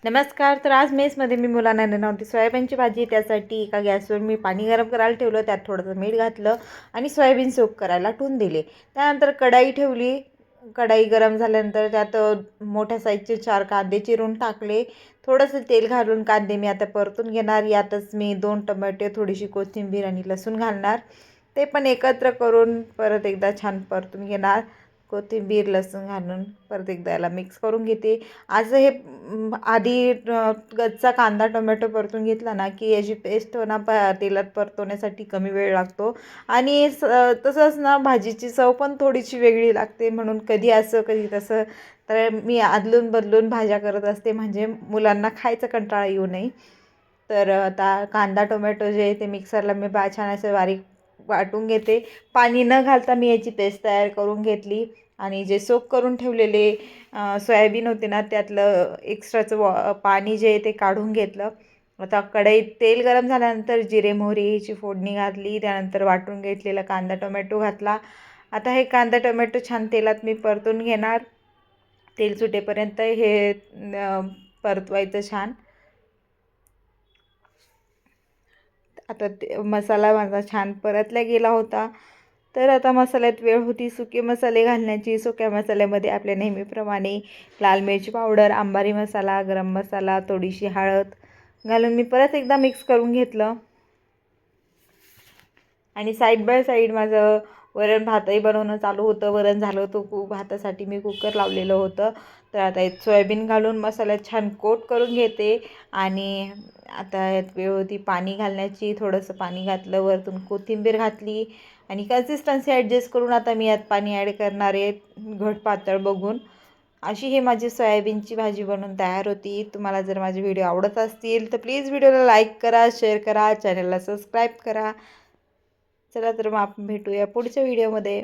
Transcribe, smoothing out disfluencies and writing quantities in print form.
नमस्कार. तर आज मेसमध्ये मी मुलांना नेणार होती सोयाबीनची भाजी. त्यासाठी एका गॅसवर मी पाणी गरम करायला ठेवलं, त्यात थोडंसं मीठ घातलं आणि सोयाबीन सोक करायला ठेवून दिले. त्यानंतर कढाई ठेवली. कढाई गरम झाल्यानंतर त्यात मोठ्या साईजचे 4 कांदे चिरून टाकले. थोडंसं तेल घालून कांदे मी आता परतून घेणार. यातच मी 2 टोमॅटो, थोडीशी कोथिंबीर आणि लसूण घालणार. ते पण एकत्र करून परत एकदा छान परतून घेणार. कोथिंबीर, लसूण घालून परत एकदा याला मिक्स करून घेते. असं हे आधी कच्चा कांदा टोमॅटो परतून घेतला ना की याची पेस्ट ना तेलात परतवण्यासाठी कमी वेळ लागतो आणि तसंच ना भाजीची चव पण थोडीशी वेगळी लागते. म्हणून कधी असं कधी तसं तर मी आदलून बदलून भाज्या करत असते, म्हणजे मुलांना खायचा कंटाळा येऊ नये. तर आता कांदा टोमॅटो जे आहे ते मिक्सरला मी छान असं बारीक वाटून घेते. पाणी न घालता मी याची पेस्ट तयार करून घेतली आणि जे सोक करून ठेवलेले सोयाबीन होते ना त्यातलं एक्स्ट्राचं पाणी जे आहे ते काढून घेतलं. आता कढईत तेल गरम झाल्यानंतर जिरे मोहरीची फोडणी घातली. त्यानंतर वाटून घेतलेला कांदा टोमॅटो घातला. आता हे कांदा टोमॅटो छान तेलात मी परतून घेणार. तेल सुटेपर्यंत हे परतवायचं छान. आता मसाला माझा छान परतला गेला होता. तर आता मसाल्यात वेळ होती सुके मसाले घालण्याची. सुक्या मसाल्यामध्ये आपल्या नेहमीप्रमाणे लाल मिरची पावडर, अंबारी मसाला, गरम मसाला, थोडीशी हळद घालून मी परत एकदा मिक्स करून घेतलं. आणि साईड बाय साईड माझं वरण भातही बनवणं चालू होतं. वरण झालं होतं, भातासाठी मी कुकर लावलेलं होतं. तर आता यात सोयाबीन घालून मसाल्यात छान कोट करून घेते. आणि आता यात वेळ होती पाणी घालण्याची. थोडंसं पाणी घातलं, वरतून कोथिंबीर घातली आणि कन्सिस्टन्सी ॲडजस्ट करून आता मी यात पाणी ॲड करणार आहे, घट पातळ बघून. अशी ही माझी सोयाबीनची भाजी बनवून तयार होती. तुम्हाला जर माझे व्हिडिओ आवडत असतील तर प्लीज व्हिडिओला लाईक करा, शेअर करा, चॅनलला सबस्क्राईब करा. चला तर मग आपण भेटूया पुढच्या व्हिडिओमध्ये.